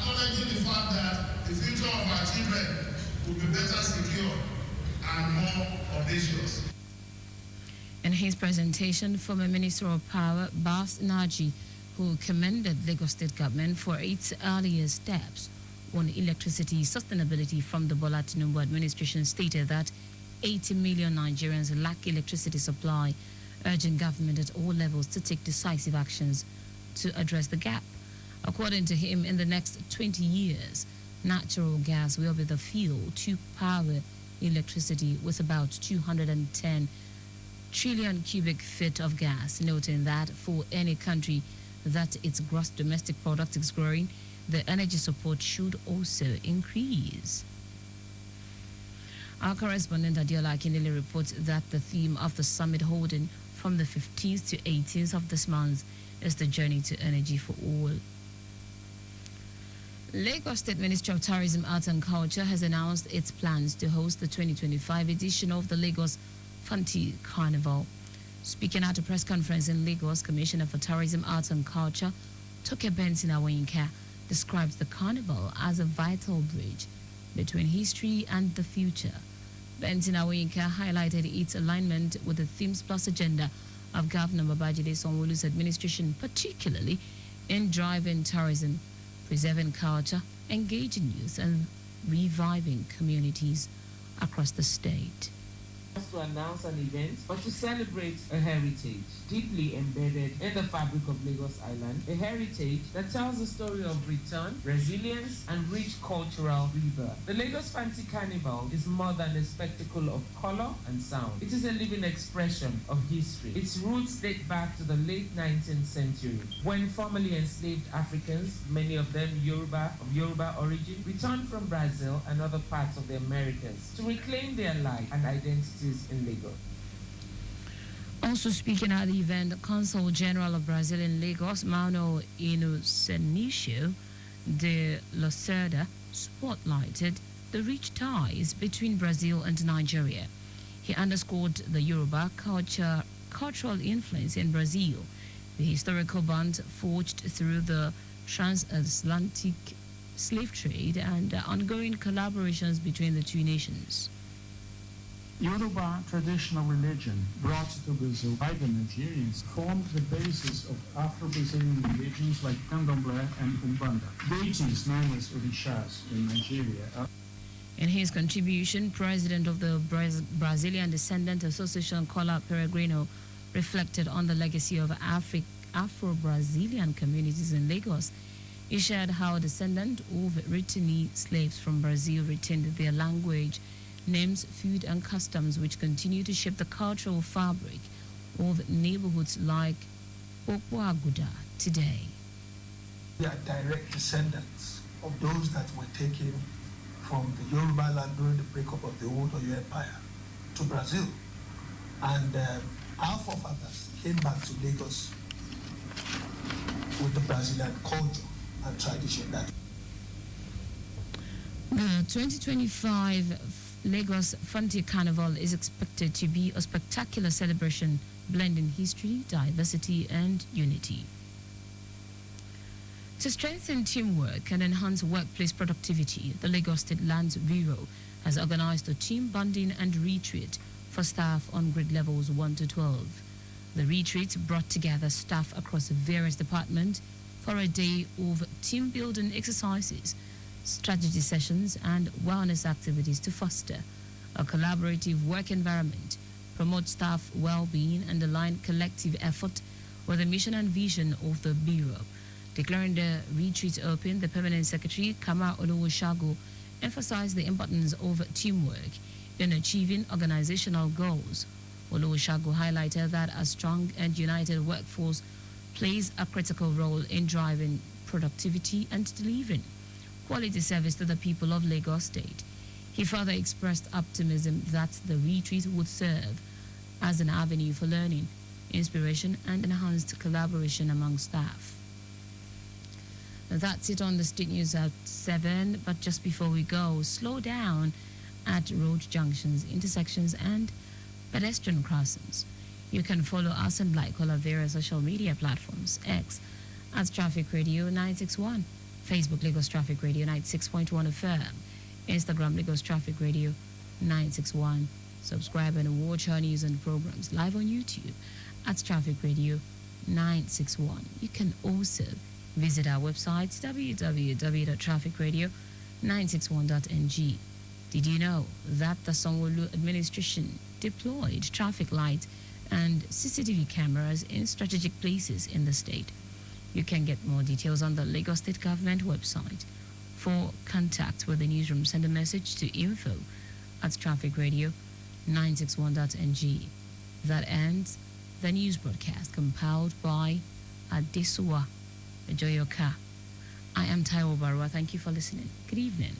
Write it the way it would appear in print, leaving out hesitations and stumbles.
acknowledging the fact that the future of our children will be better secured and more audacious. In his presentation, former Minister of Power Bas Naji, who commended Lagos State government for its earlier steps on electricity sustainability from the Bola Tinubu administration, stated that 80 million Nigerians lack electricity supply, urging government at all levels to take decisive actions to address the gap. According to him, in the next 20 years, natural gas will be the fuel to power electricity with about 210 trillion cubic feet of gas, noting that for any country that its gross domestic product is growing, the energy support should also increase. Our correspondent Adiola Akinele reports that the theme of the summit holding from the 15th to 18th of this month is the journey to energy for all. Lagos State Ministry of Tourism, Arts and Culture has announced its plans to host the 2025 edition of the Lagos Fanti Carnival. Speaking at a press conference in Lagos, Commissioner for Tourism, Arts and Culture, Toke Benson Awinka, describes the carnival as a vital bridge between history and the future. Benson Awinka highlighted its alignment with the Themes Plus agenda of Governor Babajide Sanwo-Olu's administration, particularly in driving tourism, preserving culture, engaging youth, and reviving communities across the state. To announce an event, but to celebrate a heritage deeply embedded in the fabric of Lagos Island, a heritage that tells the story of return, resilience, and rich cultural rebirth. The Lagos Fancy Carnival is more than a spectacle of color and sound. It is a living expression of history. Its roots date back to the late 19th century, when formerly enslaved Africans, many of them of Yoruba origin, returned from Brazil and other parts of the Americas to reclaim their life and identity in Lagos. Also speaking at the event, the Consul General of Brazil in Lagos, Mano Inocenicio de Lacerda, spotlighted the rich ties between Brazil and Nigeria. He underscored the Yoruba cultural influence in Brazil, the historical bond forged through the transatlantic slave trade, and ongoing collaborations between the two nations. Yoruba traditional religion brought to Brazil by the Nigerians formed the basis of Afro-Brazilian religions like Candomblé and Umbanda, deities known as Orishas in Nigeria. In his contribution, President of the Brazilian Descendant Association, Cola Peregrino, reflected on the legacy of Afro-Brazilian communities in Lagos. He shared how descendants of Ritini slaves from Brazil retained their language, names, food, and customs, which continue to shape the cultural fabric of neighborhoods like Okwaguda today. We are direct descendants of those that were taken from the Yoruba land during the breakup of the old Oyo Empire to Brazil. And our forefathers came back to Lagos with the Brazilian culture and tradition. The 2025 Lagos Fanti Carnival is expected to be a spectacular celebration blending history, diversity, and unity. To strengthen teamwork and enhance workplace productivity, the Lagos State Lands Bureau has organized a team bonding and retreat for staff on grade levels 1 to 12. The retreat brought together staff across various departments for a day of team building exercises, strategy sessions, and wellness activities to foster a collaborative work environment, promote staff well-being, and align collective effort with the mission and vision of the Bureau. Declaring the retreat open, the Permanent Secretary, Kama Oluwoshago, emphasized the importance of teamwork in achieving organizational goals. Oluwoshago highlighted that a strong and united workforce plays a critical role in driving productivity and delivering quality service to the people of Lagos State. He further expressed optimism that the retreat would serve as an avenue for learning, inspiration, and enhanced collaboration among staff. That's it on the State News at 7, but just before we go, slow down at road junctions, intersections, and pedestrian crossings. You can follow us and like all our various social media platforms. X at Traffic Radio 961, Facebook Lagos Traffic Radio 96.1 FM, Instagram Lagos Traffic Radio 961. Subscribe and watch our news and programs live on YouTube at Traffic Radio 961. You can also visit our website www.trafficradio961.ng. Did you know that the Sanwo-Olu administration deployed traffic lights and CCTV cameras in strategic places in the state? You can get more details on the Lagos State Government website. For contact with the newsroom, send a message to info@trafficradio961.ng. That ends the news broadcast compiled by Adesuwa Joyoka. I am Taiwo Baruwa. Thank you for listening. Good evening.